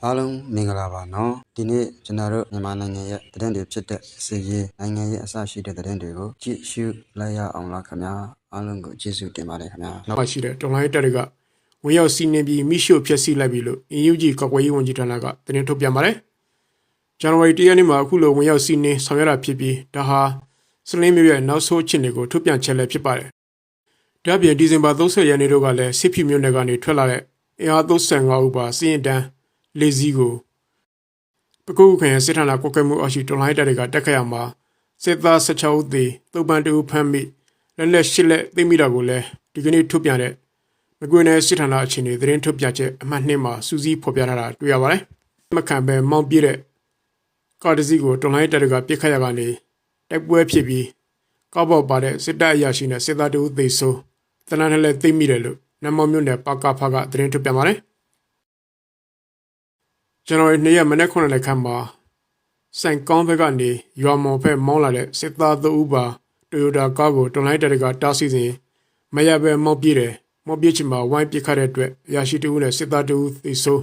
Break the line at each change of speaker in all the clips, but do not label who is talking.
အားလုံးမင်္ဂလာပါနော်ဒီနေ့ကျွန်တော်တို့မြန်မာနိုင်ငံရဲ့သတင်းတွေဖြစ်တဲ့စီရေးနိုင်ငံရဲ့အစရှိတဲ့သတင်းတွေကိုကြည့်ရှုလိုက်ရအောင်လားခင်ဗျာအားလုံးကိုကျေးဇူးတင်ပါတယ်ခင်ဗျာ
နောက်ရှိတဲ့တော်လိုင်းတက်တွေကဝင်ရောက်စီးနင်းပြီးမိရှို့ဖျက်ဆီးလိုက်ပြီလို့ UNG ကောက်ွယ်ရေးဝန်ကြီးဌာနကသတင်းထုတ်ပြန်ပါတယ်ဇန်နဝါရီ 1 ရက်နေ့မှာအခုလိုဝင်ရောက်စီးနင်းဆောင်ရွက်တာဖြစ်ပြီးဒါဟာစလင်းမြို့ရဲ့နောက်ဆုံးအခြေအနေကိုထုတ်ပြန်ချက်လည်းဖြစ်ပါတယ်ဒါ့အပြင်ဒီဇင်ဘာ30ရက်နေ့တို့ကလည်းစစ်ဖြူမြို့နယ်ကနေထွက်လာတဲ့အင်အား35ဦးပါစီရင်တန်းလေးစီးကိုပကုတ်ခရိုင်စစ်ဌာနကွက်ကဲမှုအောက်ရှိတော်လိုင်းတက်တွေကတက်ခတ်ရမှာစစ်သား16ဦးသေတုပ်ပန်း2ဦးဖမ်းမိလက်လက်8လက်သိမ်းမိတာကိုလည်းဒီကနေ့ထုတ်ပြန်တဲ့မကွေးနယ်စစ်ဌာနအခြေအနေသတင်းထုတ်ပြန်ချက်အမှတ်2မှာစူးစီးဖော်ပြထားတာတွေ့ရပါတယ်မခံပဲမောင်းပြတဲ့ကားတစ်စီးကိုတော်လိုင်းတက်တွေကပြစ်ခတ်ရကနေတိုက်ပွဲဖြစ်ပြီးကောက်ပေါက်ပါတဲ့စစ်တပ်အရာရှိနဲ့စစ်သား2ဦးသေဆုံးတနင်္လာနေ့သိမ်းမိတယ်လို့နမောမြို့နယ်ပါကဖကသတင်းထုတ်ပြန်ပါတယ်ဇန်နဝါရီ 2 ရက်မနက်9 နာရီခန့်မှာစိုင်ကောင်းဘက်ကနေရွာမော်ဖက်မောင်းလာတဲ့စစ်သား3ဦးပါတိုယိုတာကားကိုတော်လိုင်းတက်တွေကတားဆီးစဉ်မရပဲမောင်းပြေးတယ်မောင်းပြေးချင်မှာဝိုင်းပစ်ခတ်တဲ့အတွက်အရာရှိ2ဦးနဲ့စစ်သား2ဦးသေဆုံး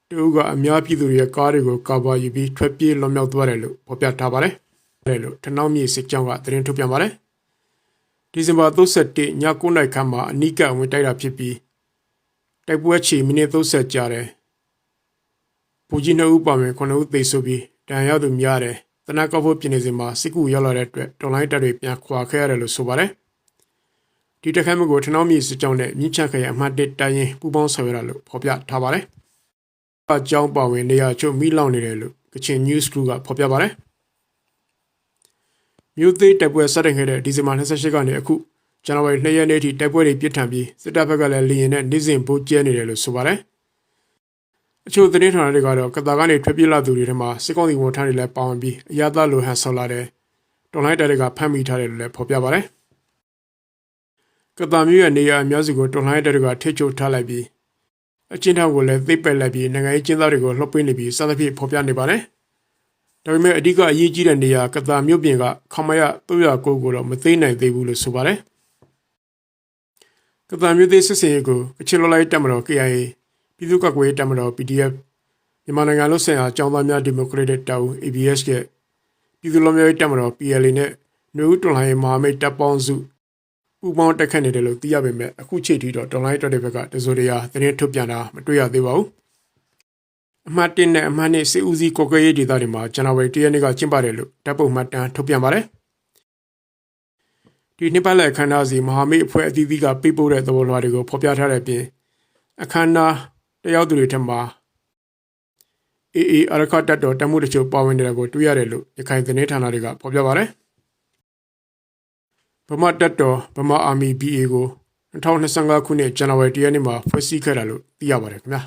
2ဦးကအများပြည်သူတွေရဲ့ကားတွေကိုကာဗာယူပြီးထွက်ပြေးလွန်မြောက်သွားတယ်လို့ဖော်ပြထားပါတယ်လို့ထနောင်းမြေစစ်ကြောင်းကသတင်းထုတ်ပြန်ပါတယ်ဒီဇင်ဘာ31ည9 နာရီခန့်မှာအနီးကပ်ဝင်တိုက်တာဖြစ်ပြီးတိုက်ပွဲချီမိနစ်30ကြာတယ်ပူကြီး2ဦးပါမယ်9ဦးသေဆုံးပြီးတန်ရောက်သူများတယ်တနက်ကောက်ဖို့ပြင်နေစဉ်မှာစစ်ကူရောက်လာတဲ့အတွက်တော်လိုင်းတပ်တွေပြန်ခွာခဲ့ရတယ်လို့ဆိုပါတယ်ဒီတက်ခိုင်းမှုကိုထနောင်းမြေစစ်ကြောင်းနဲ့မြင်းချခရိုင်အမှတ်1တိုင်းရင်ပူပေါင်းဆောင်ရွက်ရလို့ဖော်ပြထားပါတယ်အကြောင်းပါဝင်နေရာချုပ်မိလောင်နေတယ်လို့ကချင် News Crew ကဖော်ပြပါတယ်မြို့သေးတိုက်ပွဲစတင်ခဲ့တဲ့ဒီဇင်ဘာ28ကနေအခုဇန်နဝါရီ2 ရက်နေ့ထိတိုက်ပွဲတွေပြင်းထန်ပြီးစစ်တပ်ဘက်ကလည်းလေရင်နဲ့နေ့စဉ်ဗိုလ်ကျဲနေတယ်လို့ဆိုပါတယ်အချို့သတင်းဌာနတွေကတော့ကတာကနေထွက်ပြေးလာသူတွေထဲမှာစစ်ကောင်စီဝန်ထမ်းတွေလည်းပါဝင်ပြီးအရသာလိုဟန်ဆော်လာတဲ့တော်လိုင်းတပ်တွေကဖမ်းမိထားတယ်လို့လည်းဖော်ပြပါတယ်ကတာမြို့ရဲ့နေရာအများစုကိုတော်လိုင်းတပ်တွေကထိချုပ်ထားလိုက်ပြီးအချင်းထောင်ကိုလည်းသိပ်ပယ်လိုက်ပြီးနိုင်ငံရေးကျင်းသားတွေကိုလှုပ်ပေးနေပြီးစသဖြင့်ဖော်ပြနေပါတယ်ဒါပေမဲ့အဓိကအရေးကြီးတဲ့နေရာကတာမြို့ပြင်ကခမရ309ကိုတော့မသိနိုင်သေးဘူးလို့ဆိုပါတယ်ကတာမြို့သေးစစ်စင်ရေးကိုကချင်လိုလိုက်တပ်မတော် KIA ပြည်သူ့ကာကွယ်ရေးတပ်မတော် PDF မြန်မာနိုင်ငံလုံးဆိုင်ရာအကြောင်းသားများဒီမိုကရက်တစ်တပ်ဦး ABS ရဲ့ပြည်သူ့လုံခြုံရေးတပ်မတော် PLA နဲ့နယူးတော်လှန်ရေးမဟာမိတ်တပ်ပေါင်းစုပူးပေါင်းတိုက်ခတ်နေတယ်လို့သိရပေမဲ့အခုချိန်ထိတော့တော်လှန်ရေးတပ်တွေဘက်ကတစိုးတရာသတင်းထုတ်ပြန်တာမတွေ့ရသေးပါဘူးအမှတ်1နဲ့အမှတ်2စစ်ဦးစီးကော်ကဲရေးဒေသတွေမှာဇန်နဝါရီ 1 ရက်နေ့ကကျင်းပတယ်လို့တပ်ပုံမှတ်တမ်းထုတ်ပြန်ပါတယ်ဒီနှစ်ပတ်လည်အခမ်းအနားစီမဟာမိတ်အဖွဲ့အသီးသီးကပေးပို့တဲ့သဘောလွှာတွေကိုဖော်ပြထားတဲ့အပြင်အခမ်းအနားတယောက်သူတွေထက်မှာAA အရခတ်တပ်တော်တမှုတချို့ပါဝင်နေတာကိုတွေ့ရတယ်လို့ရခိုင်သတင်းဌာနတွေကဖော်ပြပါတယ်ဗမာတပ်တော်ဗမာအာမီ BA ကို2025ခုနှစ်ဇန်နဝါရီ 1 ရက်နေ့မှာဖွဲ့စည်းခဲ့တာလို့သိရပါတယ်ခင်ဗျာ